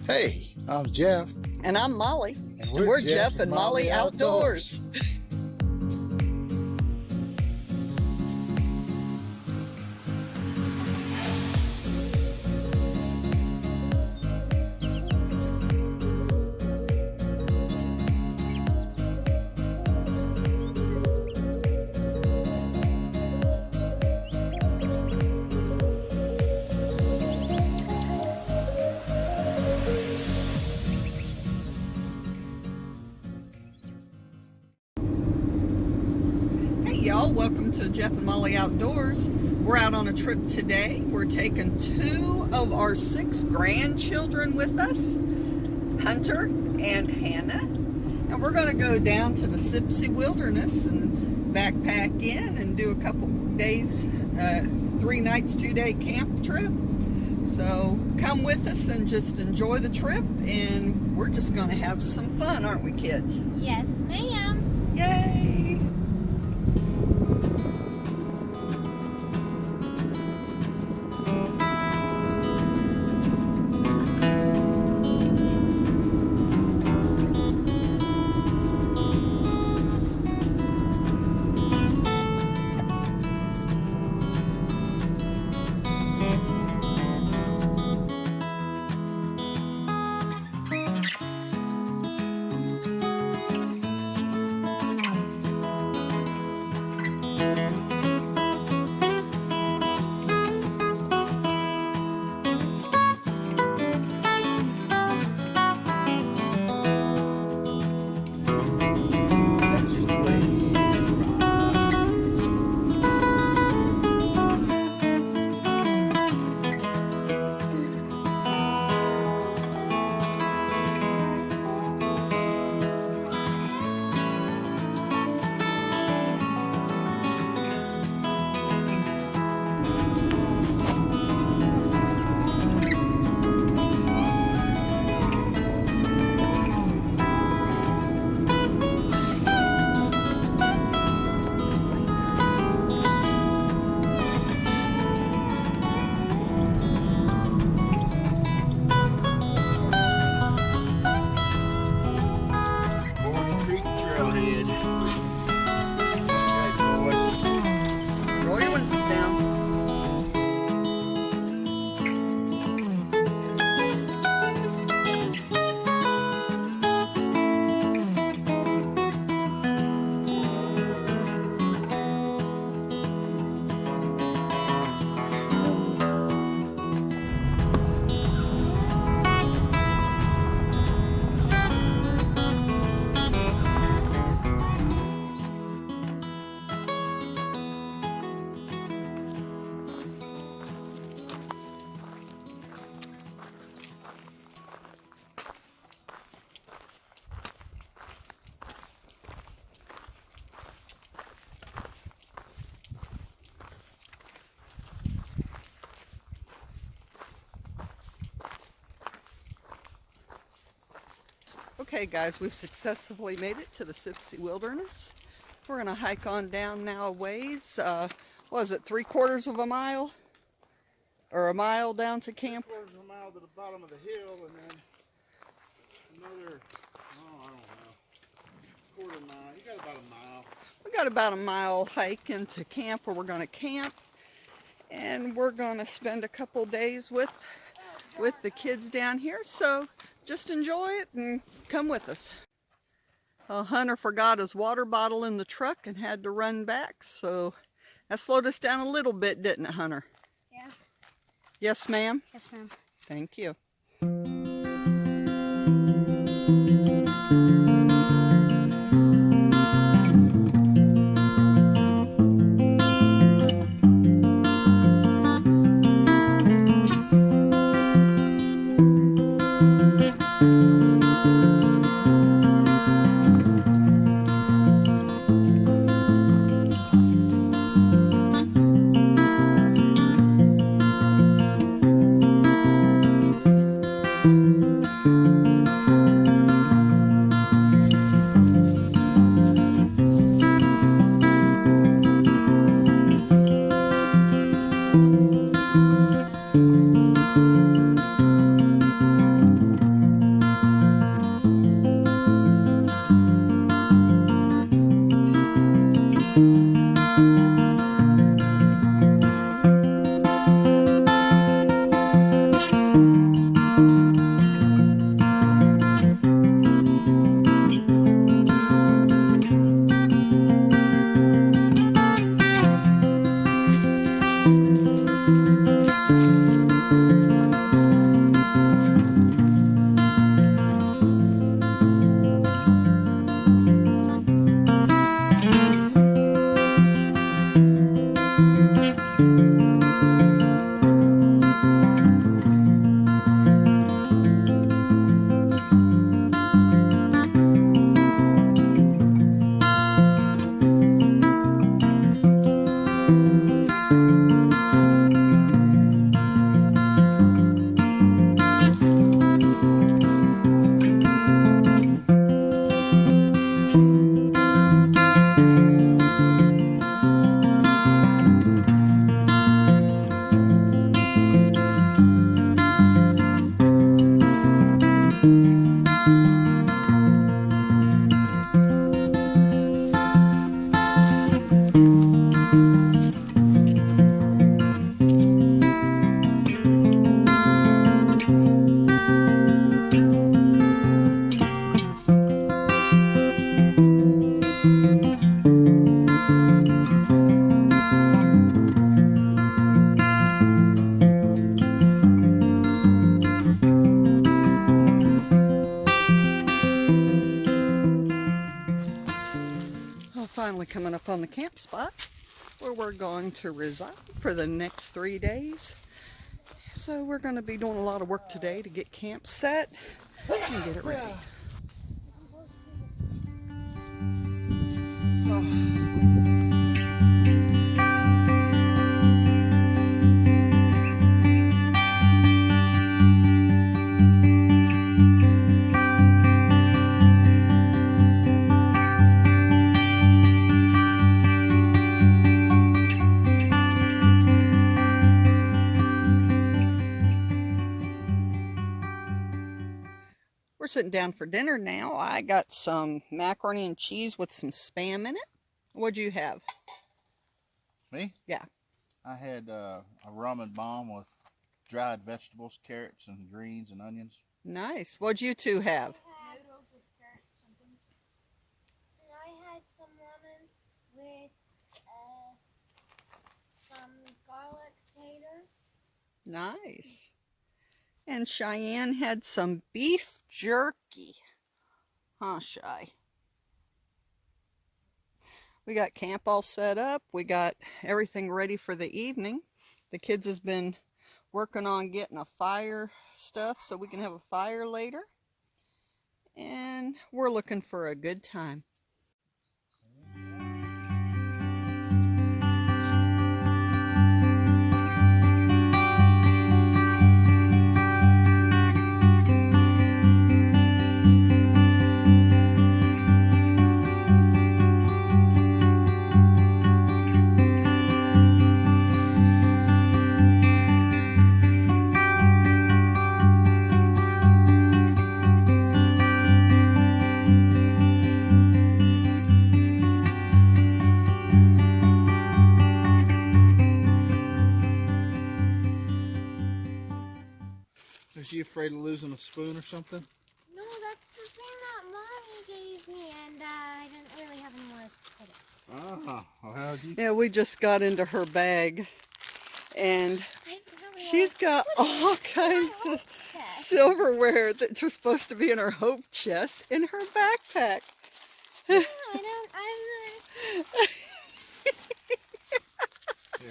Hey, I'm Jeff. And I'm Molly. And we're Jeff and Molly Outdoors. Y'all, welcome to Jeff and Molly Outdoors. We're out on a trip today. We're taking 2 of our 6 grandchildren with us, Hunter and Hannah, and we're going to go down to the Sipsey Wilderness and backpack in and do a couple days, 3 nights, 2-day camp trip. So come with us and just enjoy the trip, and we're just going to have some fun, aren't we, kids? Yes, ma'am. Yay! Okay guys, we've successfully made it to the Sipsey Wilderness. We're going to hike on down now a ways. What is it, 3/4 of a mile? Or a mile down to camp? 3/4 of a mile to the bottom of the hill, and then another, I don't know, 1/4 mile. You got about a mile. We got about a mile hike into camp where we're going to camp. And we're going to spend a couple days with the kids down here. So just enjoy it and come with us. Hunter forgot his water bottle in the truck and had to run back, so that slowed us down a little bit, didn't it, Hunter? Yeah. Yes, ma'am? Yes, ma'am. Thank you. camp spot where we're going to reside for the next 3 days. So we're going to be doing a lot of work today to get camp set and get it ready. We're sitting down for dinner now. I got some macaroni and cheese with some Spam in it. What'd you have? Me? Yeah. I had a ramen bomb with dried vegetables, carrots and greens and onions. Nice. What'd you two have? Noodles with carrots and things. And I had some ramen with some garlic potatoes. Nice. And Cheyenne had some beef jerky. Huh, Shy? We got camp all set up. We got everything ready for the evening. The kids has been working on getting a fire stuff so we can have a fire later. And we're looking for a good time. Is she afraid of losing a spoon or something? No, that's the thing that Mommy gave me, and I didn't really have anywhere else to put it. Ah, well, how'd you? Yeah, we just got into her bag. And I didn't have anywhere she's else got to put it. all kinds of Chest. silverware that was supposed to be in her hope chest in her backpack. Yeah, I'm Here,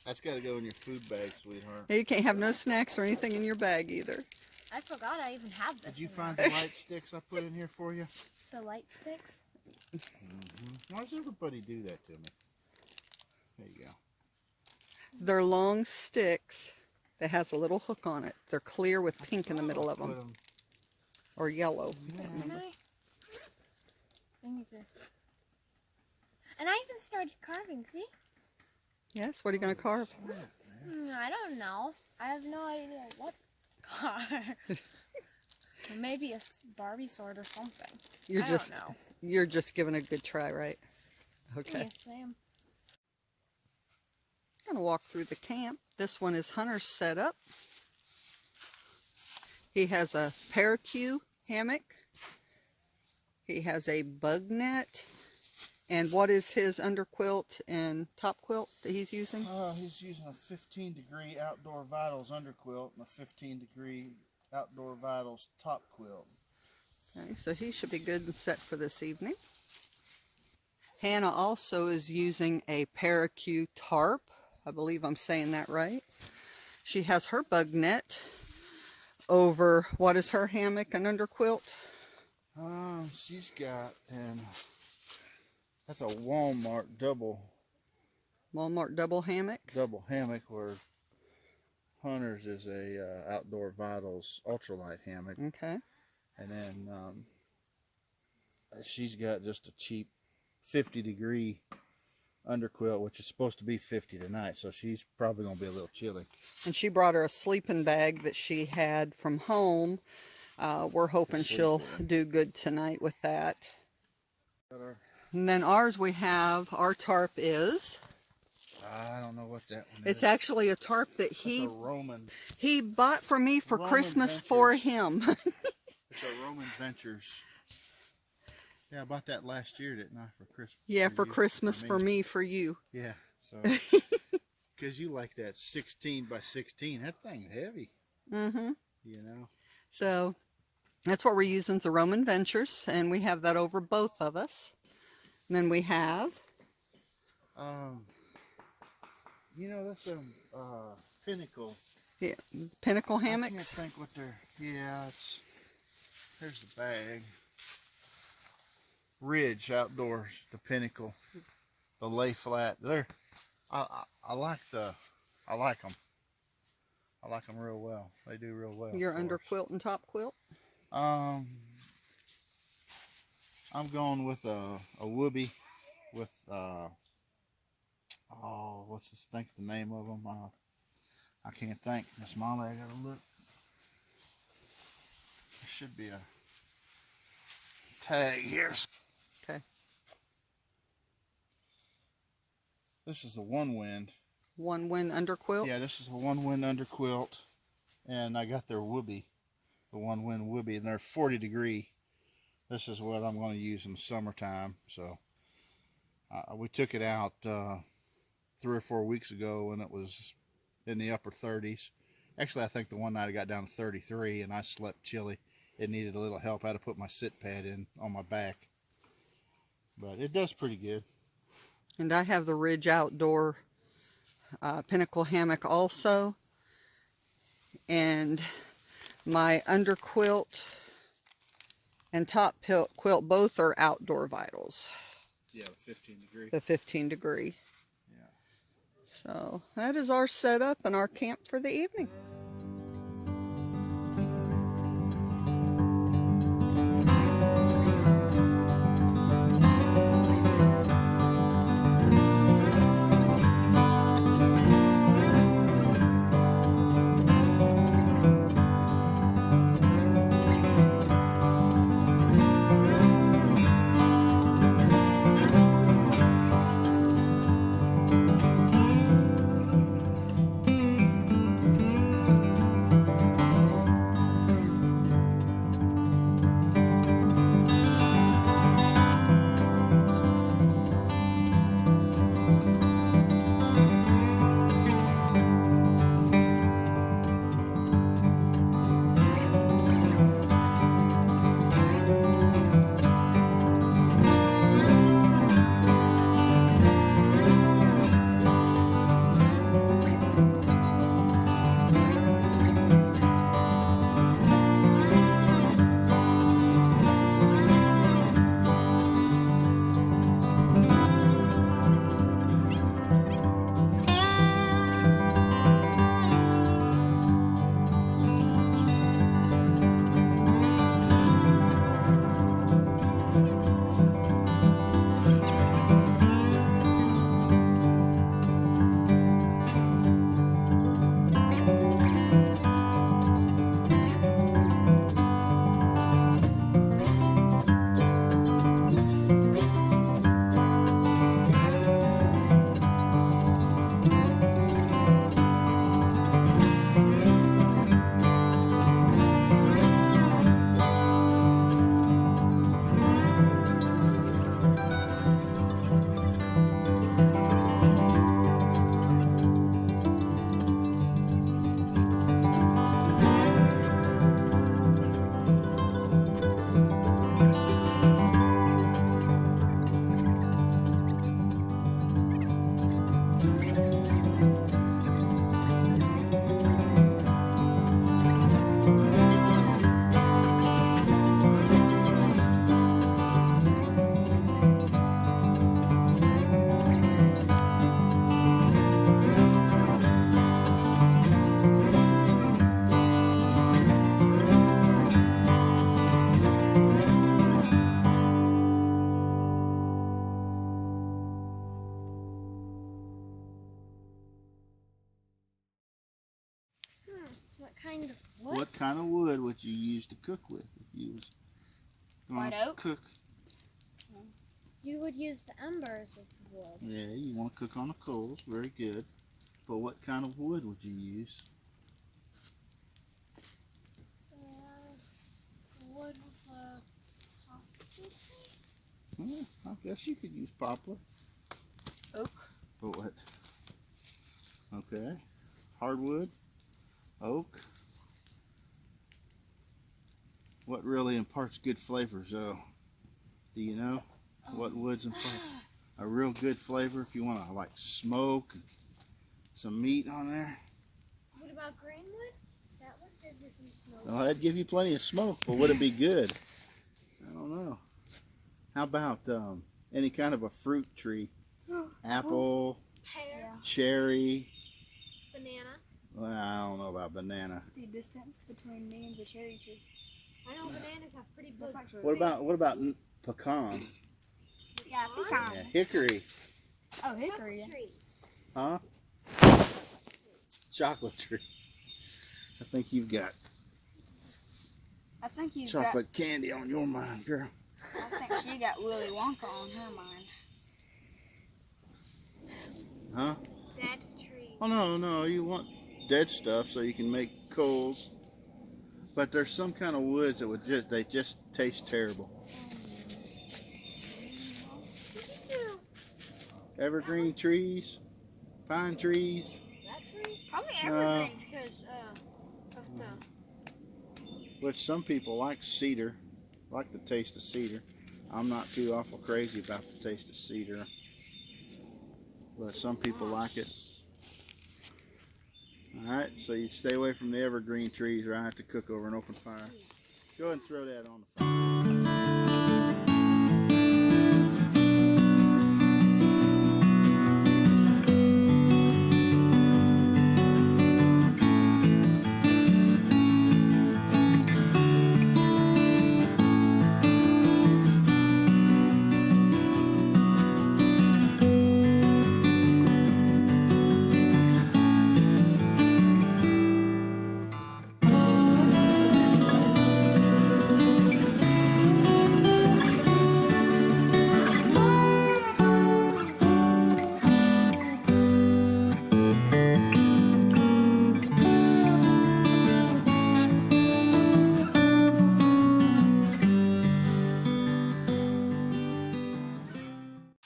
that's got to go in your food bag, sweetheart. You can't have no snacks or anything in your bag either. I forgot I even have this. Did you in find there. the light sticks I put in here for you? The light sticks? Why does everybody do that to me? There you go. They're long sticks that has a little hook on it. They're clear with pink in the middle of Put them. Or yellow. Can I need to. And I even started carving, see? Yes, what are you going to carve? I don't know. I have no idea what to carve. Maybe a Barbie sword or something. You're I just don't know. you're just giving a good try, right? Okay. Yes, ma'am. I'm going to walk through the camp. This one is Hunter's setup. He has a parakeet hammock. He has a bug net. And what is his underquilt and top quilt that he's using? He's using a 15-degree Outdoor Vitals underquilt and a 15-degree Outdoor Vitals top quilt. Okay, so he should be good and set for this evening. Hannah also is using a parakeet tarp. I believe I'm saying that right. She has her bug net over, what is her hammock and underquilt? She's got, and that's a Walmart double hammock. Double hammock, where Hunter's is a Outdoor Vitals ultralight hammock. Okay. And then she's got just a cheap 50-degree underquilt, which is supposed to be 50 tonight, so she's probably going to be a little chilly. And she brought her a sleeping bag that she had from home. We're hoping she'll do good tonight with that. And then ours, we have, our tarp is... I don't know what that one is. It's actually a tarp that It's a Roman. he bought for me for Roman Christmas Ventures. for him. It's a Roman Ventures. Yeah, I bought that last year, didn't I, for Christmas? Yeah, for you, Christmas for me, for you. Yeah, so because you like that 16 by 16, that thing's heavy. Mm-hmm. You know. So that's what we're using, the Roman Ventures, and we have that over both of us. And then we have You know, that's some Pinnacle. Yeah, Pinnacle I can't hammocks. think what they're. Yeah, it's. Here's the bag. Ridge Outdoors, the Pinnacle, the lay flat. I like them. I like them real well. They do real well. Your under quilt and top quilt. I'm going with a Whoopee with what's this? Think the name of them. I can't think. Miss Molly, I gotta look. There should be a tag here. Okay. This is a One Wind. One Wind under quilt. Yeah, this is a One Wind under quilt, and I got their Whoopee, the One Wind Whoopee, and they're 40 degree. This is what I'm going to use in the summertime. So we took it out 3 or 4 weeks ago, and it was in the upper 30s. Actually, I think the one night I got down to 33, and I slept chilly. It needed a little help. I had to put my sit pad in on my back, but it does pretty good. And I have the Ridge Outdoor Pinnacle hammock also, and my under quilt and top quilt both are Outdoor Vitals. Yeah, 15 degree. The 15 degree. Yeah. So that is our setup and our camp for the evening. Kind of wood? What kind of wood would you use to cook with if you was going White to oak? cook? You would use the embers of wood. Yeah, you want to cook on the coals. Very good. But what kind of wood would you use? Wood with a poplar. Well, I guess you could use poplar. Oak. But what? Okay. Hardwood? Oak? What really imparts good flavors, though? Do you know what woods impart? a real good flavor if you want to like smoke some meat on there. What about greenwood? That one gives you some smoke. Well, that'd give you plenty of smoke, but would it be good? I don't know. How about any kind of a fruit tree? Apple, Pear, cherry. banana. Well, I don't know about banana. The distance between me and the cherry tree. I know bananas have pretty big. What about pecan? Yeah, pecan. Yeah, hickory. Oh, hickory. Huh? Chocolate tree. I think you've got I think you chocolate candy on your mind, girl. I think she got Willy Wonka on her mind. Huh? Dead tree. Oh no, you want dead stuff so you can make coals. But there's some kind of woods that they just taste terrible. Evergreen trees, pine trees. That tree? Probably evergreen because of the. Which some people like cedar, like the taste of cedar. I'm not too awful crazy about the taste of cedar, but some people like it. Alright, so you stay away from the evergreen trees or I have to cook over an open fire. Go ahead and throw that on the fire.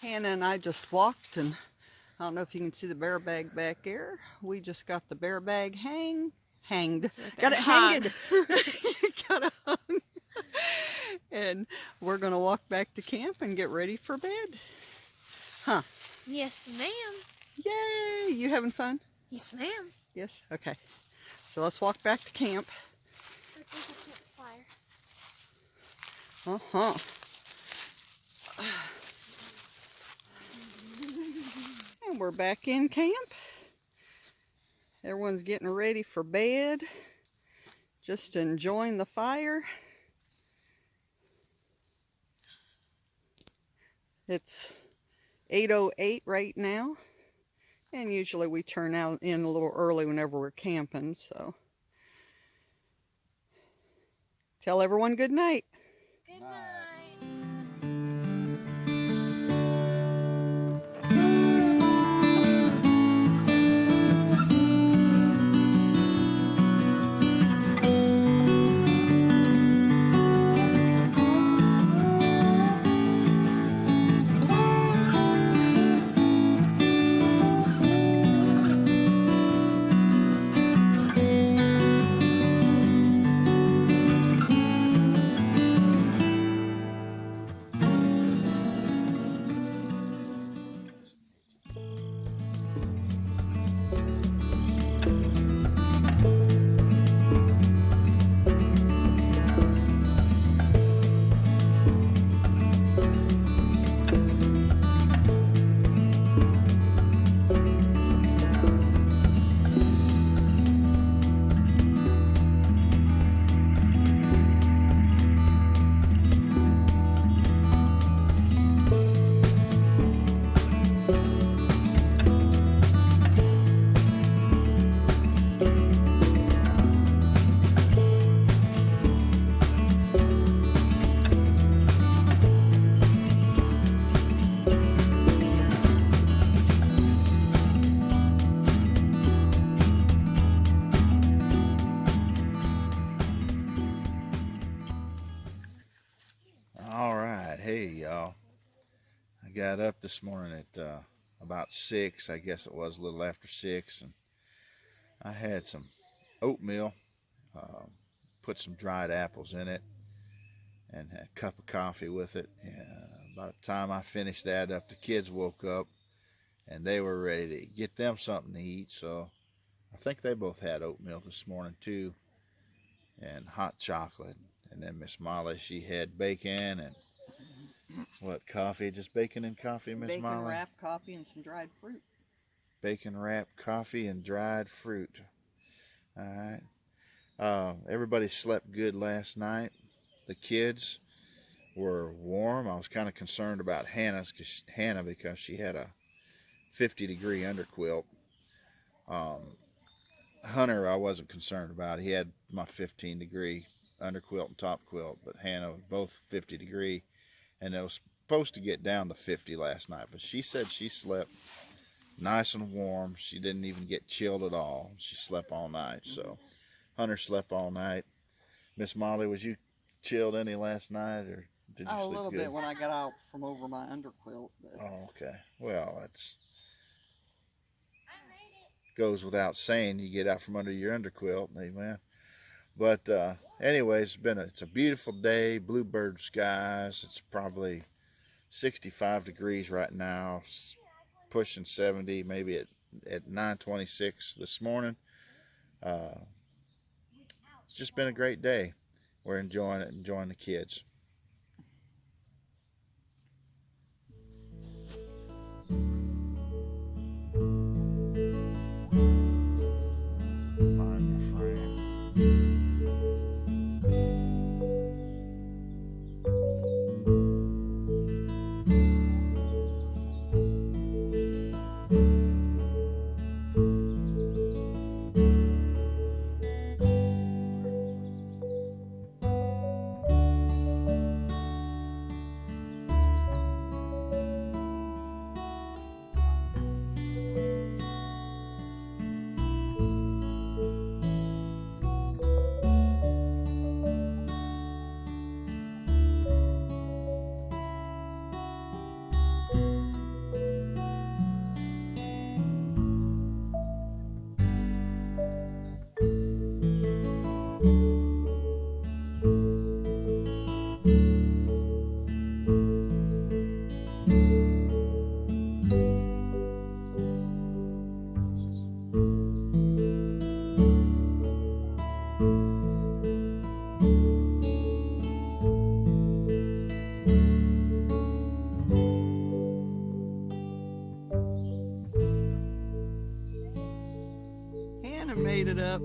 Hannah and I just walked, and I don't know if you can see the bear bag back there. We just got the bear bag hanged. Got it hanged. Got it hung. And we're going to walk back to camp and get ready for bed. Huh? Yes, ma'am. Yay! You having fun? Yes, ma'am. Yes? Okay. So let's walk back to camp. Uh-huh. And we're back in camp. Everyone's getting ready for bed. Just enjoying the fire. It's 8:08 right now. And usually we turn out in a little early whenever we're camping, so. Tell everyone good night. Good night. Hey y'all, I got up this morning at about 6, I guess it was a little after 6, and I had some oatmeal, put some dried apples in it, and had a cup of coffee with it. By the time I finished that up, the kids woke up and they were ready to get them something to eat. So I think they both had oatmeal this morning too, and hot chocolate. And then Miss Molly, she had bacon and what, coffee? Just bacon and coffee, Miss Molly? Bacon wrapped coffee and some dried fruit. Bacon wrapped coffee and dried fruit. All right. Everybody slept good last night. The kids were warm. I was kind of concerned about Hannah because she had a 50-degree underquilt. Hunter, I wasn't concerned about. He had my 15-degree underquilt and top quilt, but Hannah was both 50-degree, and it was supposed to get down to 50 last night, but she said she slept nice and warm. She didn't even get chilled at all. She slept all night. So Hunter slept all night. Miss Molly, was you chilled any last night, or did you Oh, a sleep little good? bit when I got out from over my underquilt. But Oh, okay. Well, that's goes without saying. You get out from under your underquilt, amen. But anyways, it's a beautiful day, bluebird skies. It's probably 65 degrees right now, pushing 70, maybe at 9:26 this morning. It's just been a great day. We're enjoying it, enjoying the kids. Hannah made it up.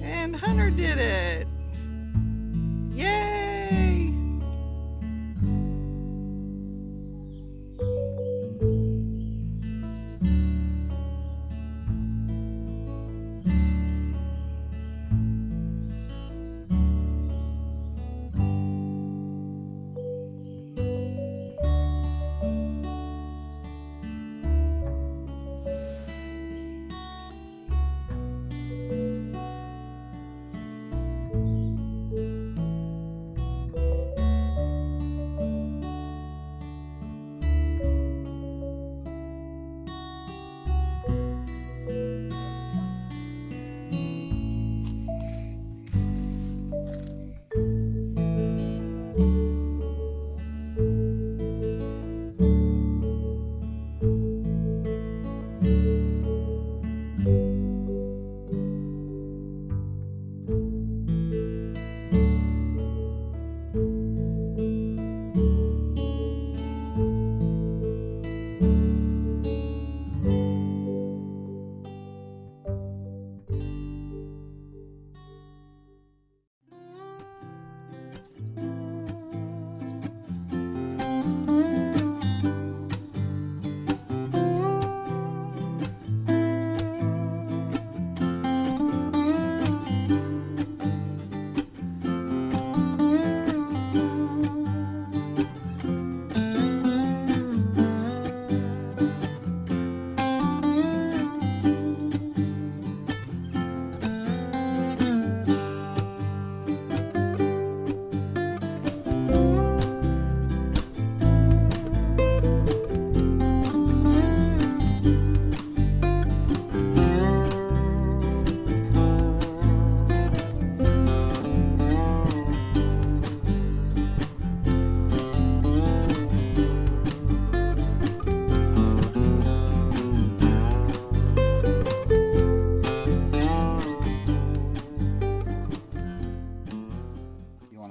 And Hunter did it. Yay!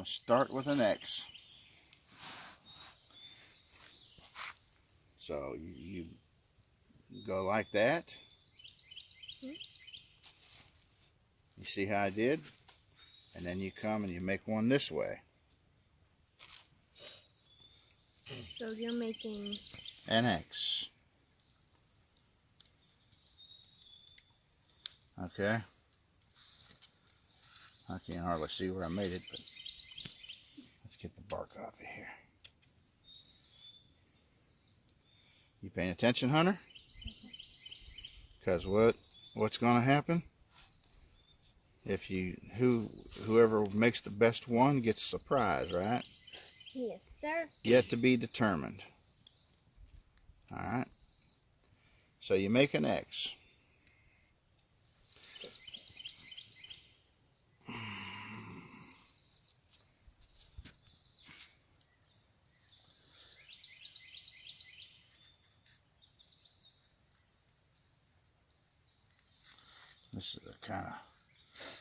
to start with an X. So you go like that. You see how I did? And then you come and you make one this way. So you're making An X. Okay. I can't hardly see where I made it, but let's get the bark off of here. You paying attention, Hunter? Because what's going to happen? If whoever makes the best one gets a surprise, right? yes, sir. Yet to be determined. All right. So you make an X. This is a kind of,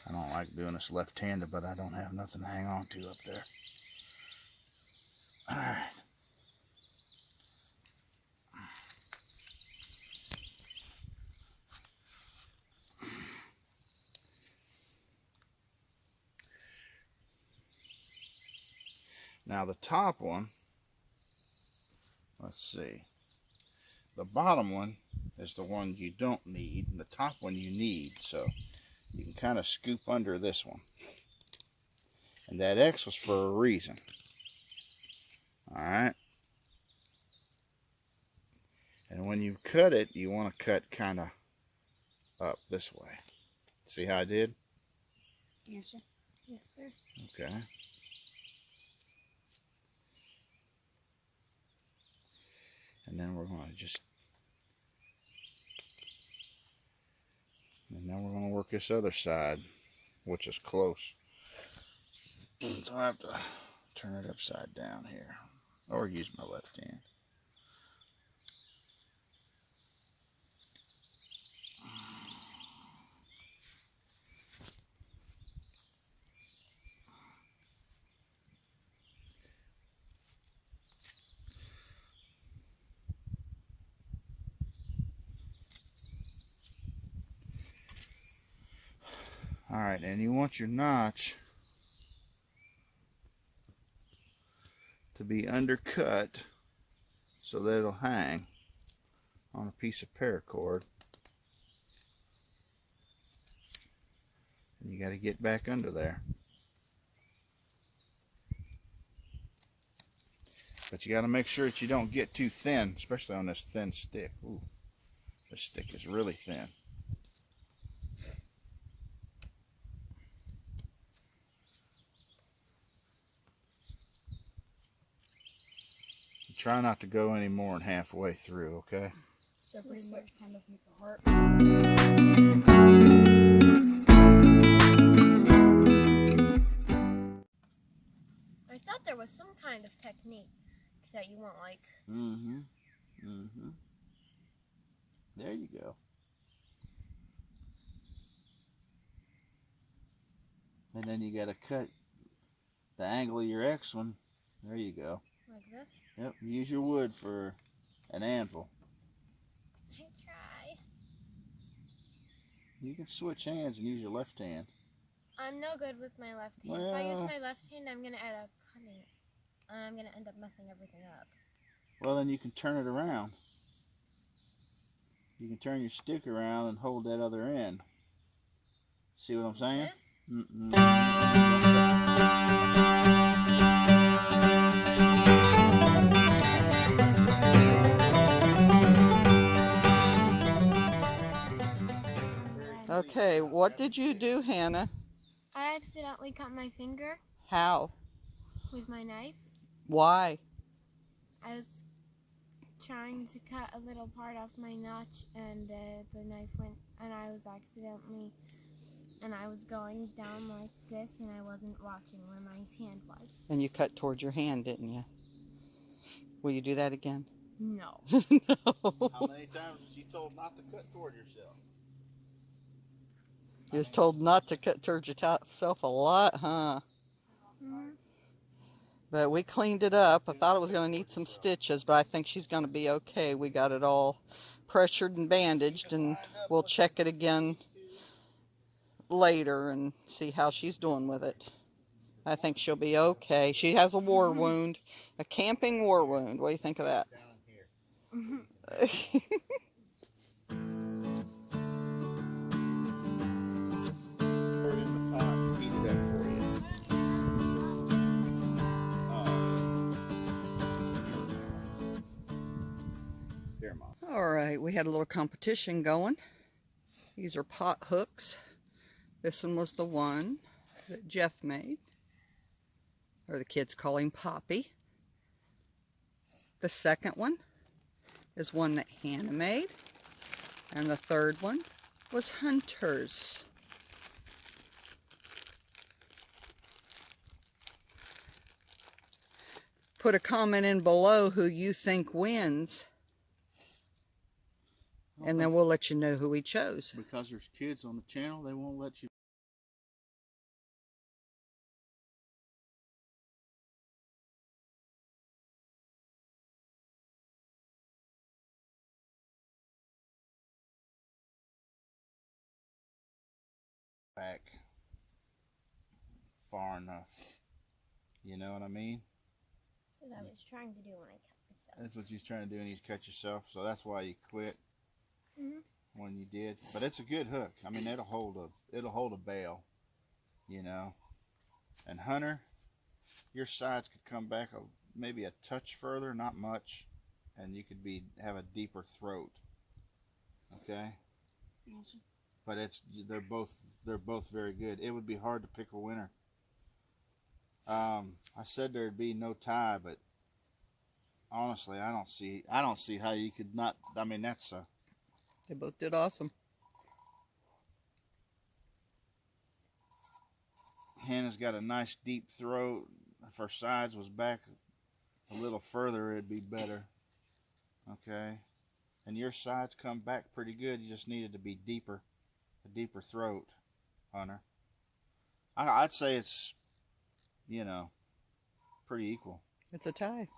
I don't like doing this left-handed, but I don't have nothing to hang on to up there. All right. Now the top one, let's see. The bottom one is the one you don't need, and the top one you need. So you can kind of scoop under this one. And that X was for a reason. All right. And when you cut it, you want to cut kind of up this way. See how I did? Yes, sir. Yes, sir. Okay. And then we're going to work this other side, which is close. So I have to turn it upside down here, or use my left hand. All right, and you want your notch to be undercut so that it'll hang on a piece of paracord. And you got to get back under there. But you got to make sure that you don't get too thin, especially on this thin stick. Ooh, this stick is really thin. Try not to go any more than halfway through, okay? So pretty much kind of make a heart. I thought there was some kind of technique that you want, like. There you go. And then you got to cut the angle of your X one. There you go. Like this? Yep, use your wood for an anvil. I try. You can switch hands and use your left hand. I'm no good with my left hand. If I use my left hand, I'm going to end up cutting it. And I'm going to end up messing everything up. Well, then you can turn it around. You can turn your stick around and hold that other end. See what I'm saying? This? Okay, what did you do, Hannah? I accidentally cut my finger How? with my knife. Why? I was trying to cut a little part off my notch, and the knife went, and I was going down like this, and I wasn't watching where my hand was. And you cut towards your hand, didn't you? Will you do that again? No. No. How many times was you told not to cut toward yourself? You was told not to cut towards yourself a lot, huh? Mm-hmm. But we cleaned it up. I thought it was going to need some stitches, but I think she's going to be okay. We got it all pressured and bandaged, and we'll check it again later and see how she's doing with it. I think she'll be okay. She has a war wound, a camping war wound. What do you think of that? Pour it in the pot and heat it up for you. Here, Mom. All right, we had a little competition going. These are pot hooks. This one was the one that Jeff made, or the kids call him Poppy. The second one is one that Hannah made, and the third one was Hunter's. Put a comment in below who you think wins, and then we'll let you know who we chose. Because there's kids on the channel, they won't let you. Back far enough. You know what I mean? That's what I was trying to do when I cut myself. That's what you're trying to do, and you cut yourself. So that's why you quit when you did. But it's a good hook. I mean, it'll hold a bale, you know. And Hunter, your sides could come back maybe a touch further, not much, and you could have a deeper throat. Okay. Awesome. But they're both very good. It would be hard to pick a winner. I said there'd be no tie, but honestly, I don't see how you could not. I mean, They both did awesome. Hannah's got a nice deep throat. If her sides was back a little further, it'd be better. Okay, and your sides come back pretty good. You just needed to be deeper, a deeper throat, Hunter. I'd say it's, you know, pretty equal. It's a tie.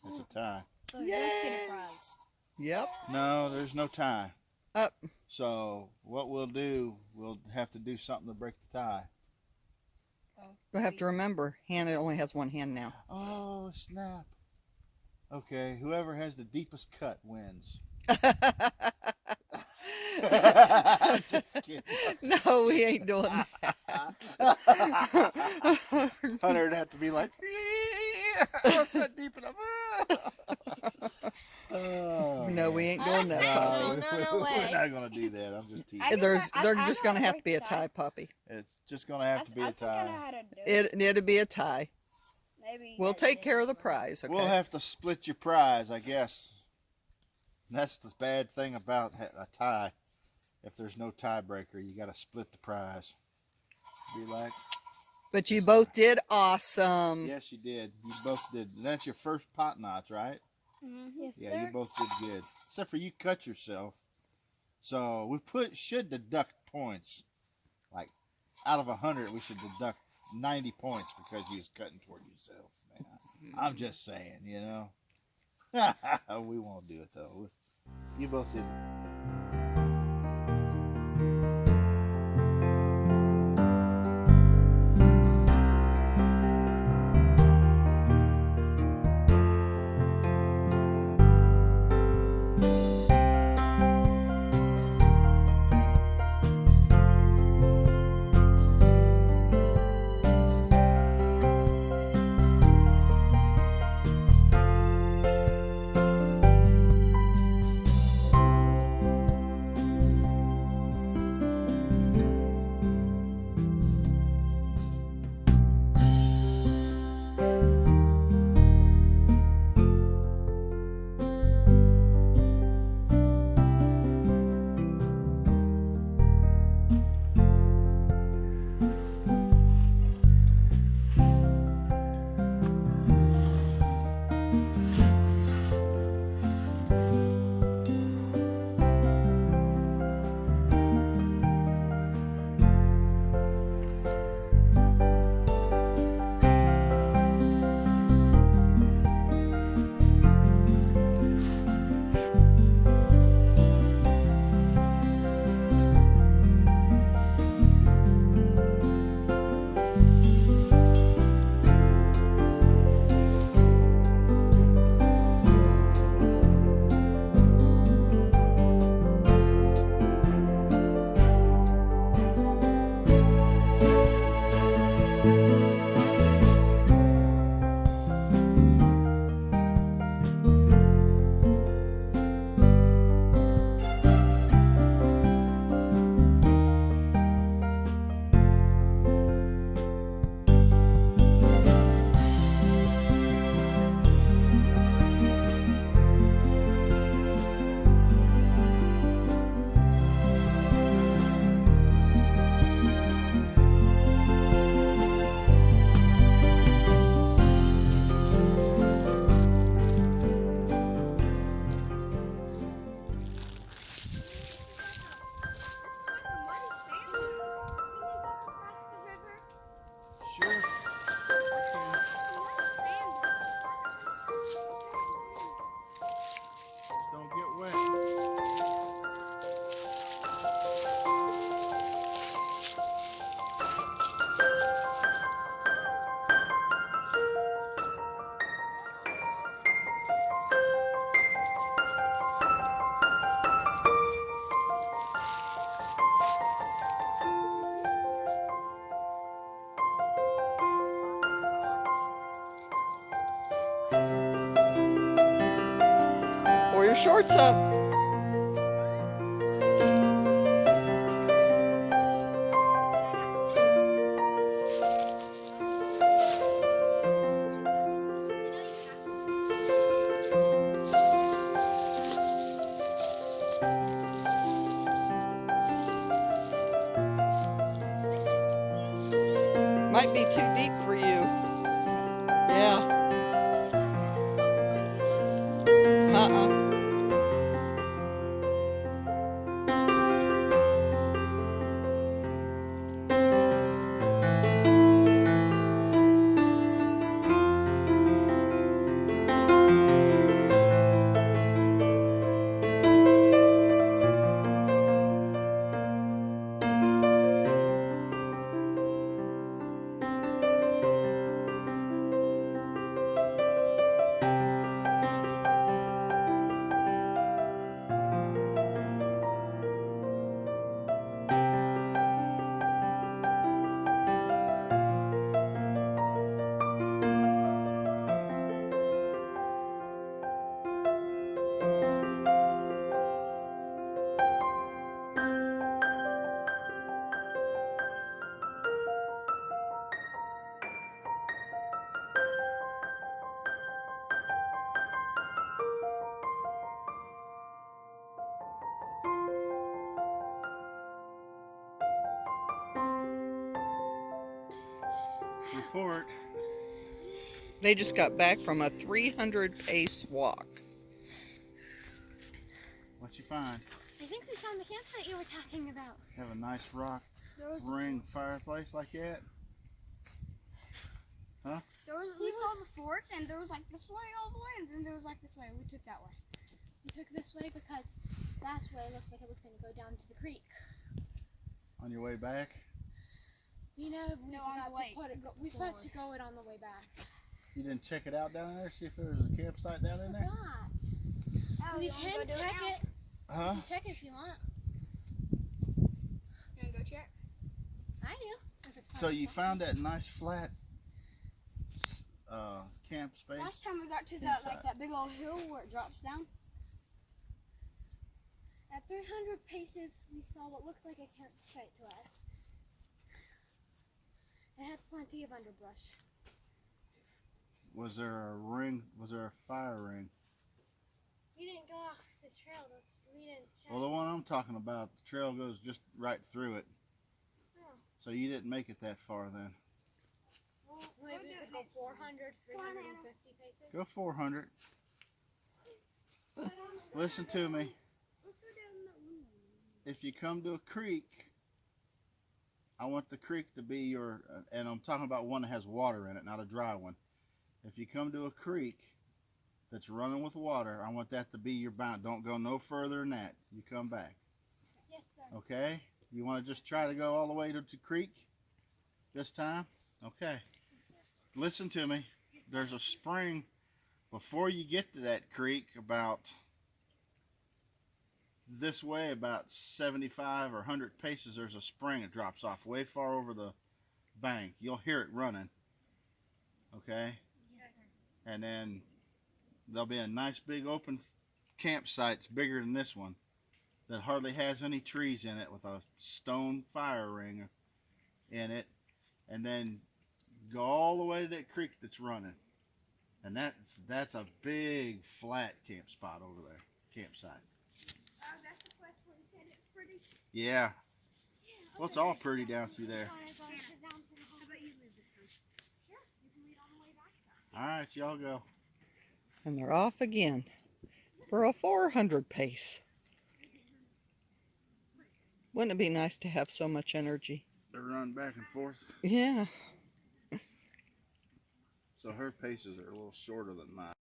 It's a tie. So you both get a prize. Yep. No, there's no tie. Up. So what we'll do, we'll have to do something to break the tie. You'll have to remember, Hannah only has one hand now. Oh, snap. Okay, whoever has the deepest cut wins. Just kidding. No, we ain't doing that. Hunter'd have to be like, that's not deep enough. Oh, No, we ain't doing that, No, Poppy. no way. We're not going to do that. I'm just teasing. I guess There's I just know going to how have to to be a break the tie. tie, Poppy. It's just going to have to be a I think I know tie. how to do it. It'll be a tie. Maybe We'll take care of the prize, okay? We'll have to split your prize, I guess. That's the bad thing about a tie. If there's no tiebreaker, you got to split the prize. Be like, But you both did awesome. yes, you did. You both did. That's your first pot knots, right? Yes, Yeah, sir. you both did good. Except for you cut yourself. So we should deduct points. Like out of 100, we should deduct 90 points because you was cutting toward yourself. Man, I'm just saying, you know. We won't do it though. You both did. Sure. Don't get wet. Pull your shorts up. Might be too deep for you. Yeah. Uh-uh. Report. They just got back from a 300 pace walk. What you find? I think we found the campsite you were talking about. Have a nice rock There was ring fireplace like that? Huh? we saw the fork, and there was like this way all the way, and then there was like this way. We took that way. We took this way because that way looked like it was going to go down to the creek. On your way back? You know, we No, on forgot the way to put it. We forgot to go it on the way back. You didn't check it out down there? See if there was a campsite down in there? Forgot. Oh, We you wanna can go do check now? it. Huh? You can check it if you want. You wanna go check? I do. If it's So you possible. found that nice flat camp space? Last time we got to that Campsite. that big old hill where it drops down. At 300 paces, we saw what looked like a campsite to us. It had plenty of underbrush. Was there a ring? Was there a fire ring? We didn't go off the trail. We didn't check. Well, the one I'm talking about, the trail goes just right through it. Oh. So you didn't make it that far then. Well, maybe we could go 400, 350 paces. Go 400. Listen to me. Let's go down that one. If you come to a creek, I want the creek to be your, and I'm talking about one that has water in it, not a dry one. If you come to a creek that's running with water, I want that to be your bound. Don't go no further than that. You come back. Yes, sir. Okay? You want to just try to go all the way to the creek this time? Okay. Listen to me. There's a spring before you get to that creek about this way, about 75 or 100 paces. There's a spring that drops off way far over the bank. You'll hear it running. Okay? And then there'll be a nice big open campsite bigger than this one that hardly has any trees in it with a stone fire ring in it. And then go all the way to that creek that's running. And that's a big flat camp spot over there. Campsite. That's the place where you said it's pretty. Yeah. Well, it's all pretty down through there. How about you leave this time? Sure, you can lead on the way back. All right, y'all go. And they're off again for a 400 pace. Wouldn't it be nice to have so much energy? They run back and forth. Yeah. So her paces are a little shorter than mine.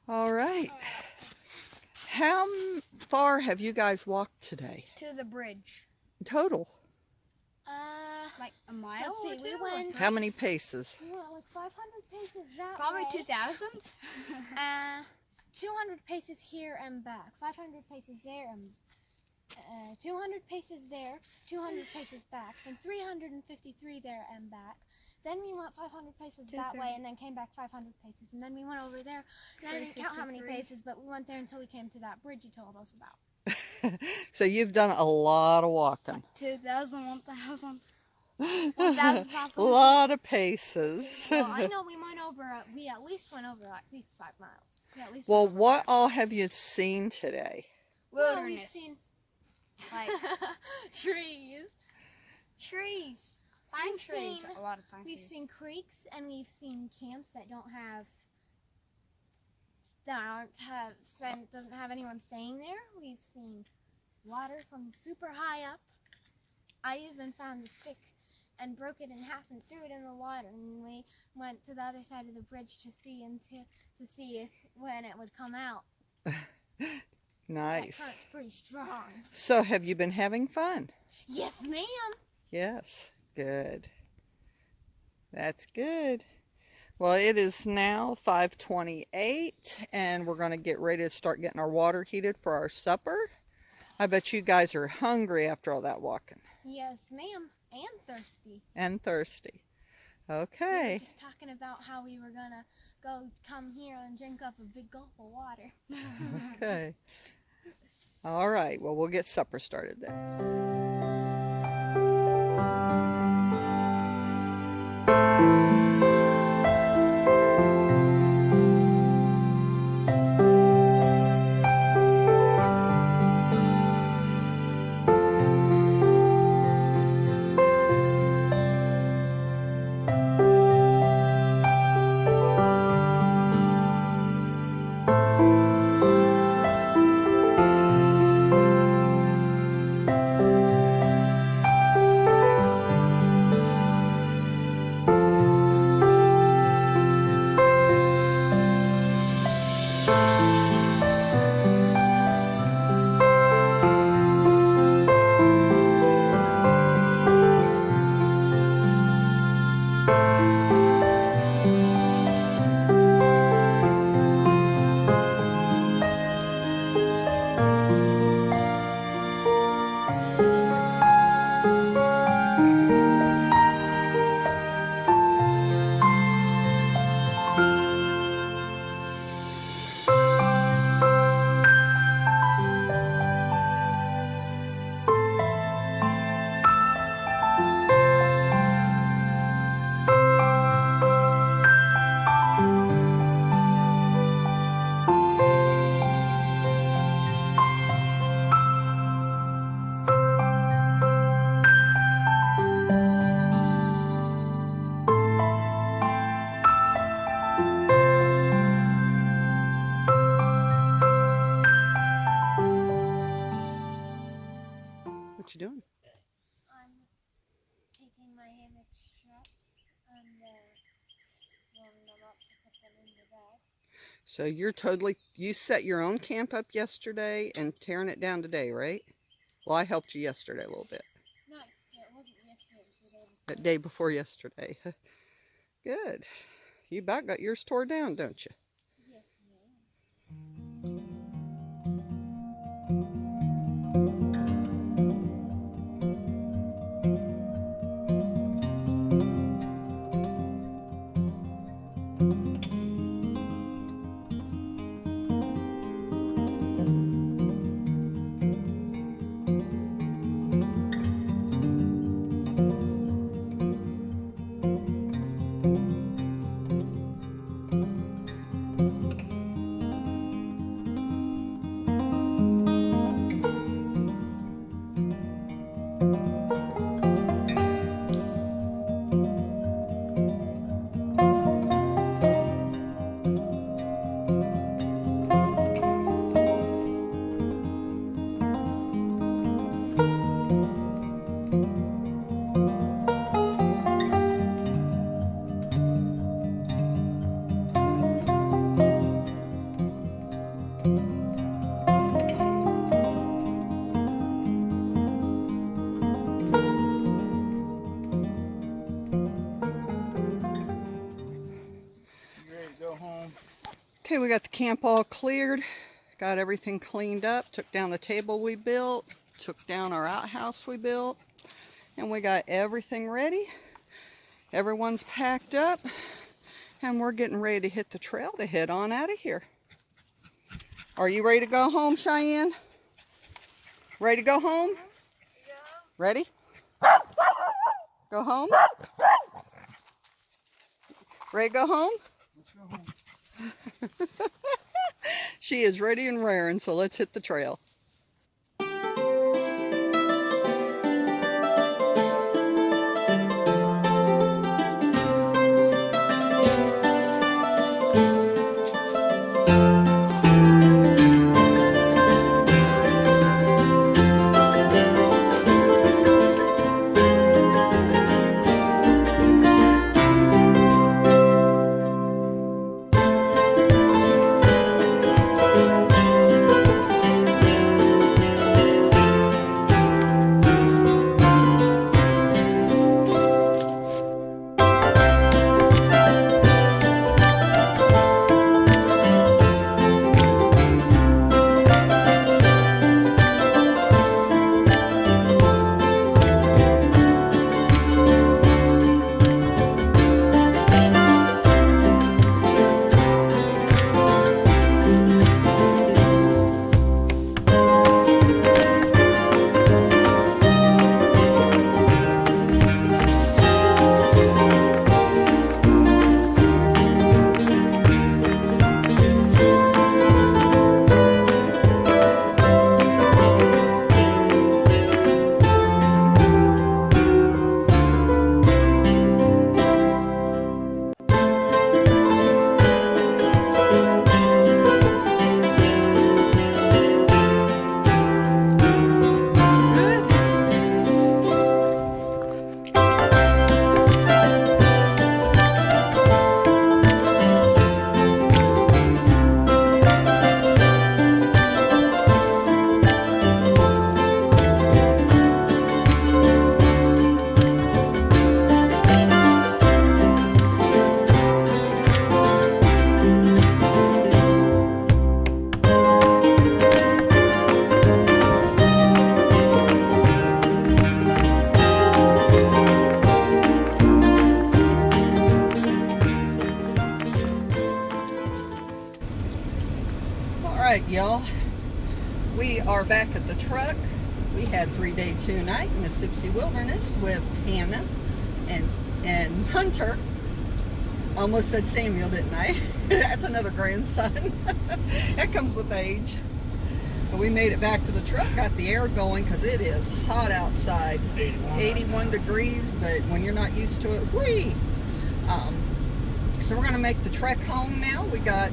All right. How far have you guys walked today? To the bridge. Total. Like a mile Let's see, or two? we went- How many paces? We went like 500 paces that Probably way. 2,000. 200 paces here and back. 500 paces there and 200 paces there. 200 paces back. Then 353 there and back. Then we went 500 paces that way and then came back 500 paces. And then we went over there. And I didn't count how many 353. paces, but we went there until we came to that bridge you told us about. So you've done a lot of walking. 2,000, 1,000. 1,000 A probably. lot of paces. Well, I know we went over, we at least went over at least 5 miles. We at least Well, went over what all have you seen today? Well, Wilderness. we've seen Like trees. trees. Pine We've trees. seen- A lot of pine We've trees. seen creeks and we've seen camps that don't have doesn't have anyone staying there. We've seen water from super high up. I even found a stick and broke it in half and threw it in the water, and we went to the other side of the bridge to see if when it would come out. That Nice. current's pretty strong. So have you been having fun? Yes, ma'am. Yes. Good. That's good. Well, it is now 5:28, and we're going to get ready to start getting our water heated for our supper. I bet you guys are hungry after all that walking. Yes, ma'am. And thirsty. And thirsty. We were Okay. just talking about how we were gonna come here and drink up a big gulp of water. Okay. All right. Well, we'll get supper started then. What you doing? I'm taking my hammock straps and rolling them up to put them in the bag. So you set your own camp up yesterday and tearing it down today, right? Well, I helped you yesterday a little bit. No, it wasn't yesterday, it was the day before. The day before yesterday. Good. You about got yours tore down, don't you? Yes, ma'am. we got the camp all cleared. Got everything cleaned up. Took down the table we built. Took down our outhouse we built. And we got everything ready. Everyone's packed up. And we're getting ready to hit the trail to head on out of here. Are you ready to go home, Cheyenne? Ready to go home? Yeah. Ready? Go home? Ready to go home? Let's go home. She is ready and raring, so let's hit the trail. Alright, y'all. We are back at the truck. We had 3-day 2-night in the Sipsey Wilderness with Hannah and Hunter. Almost said Samuel, didn't I? That's another grandson. That comes with age. But we made it back to the truck, got the air going because it is hot outside. 81 degrees, but when you're not used to it, whee! So we're going to make the trek home now. We got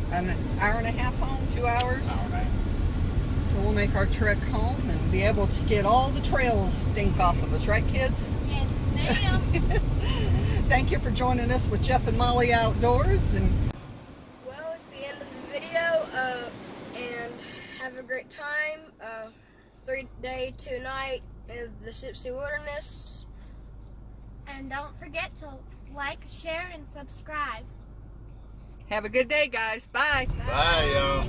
an hour and a half home, 2 hours. So we'll make our trek home and be able to get all the trails stink off of us, right kids? Yes, ma'am. Thank you for joining us with Jeff and Molly Outdoors. And Well, it's the end of the video, and have a great time. 3-day 2-night in the Sipsey Wilderness. And don't forget to like, share, and subscribe. have a good day, guys. Bye. Bye, y'all.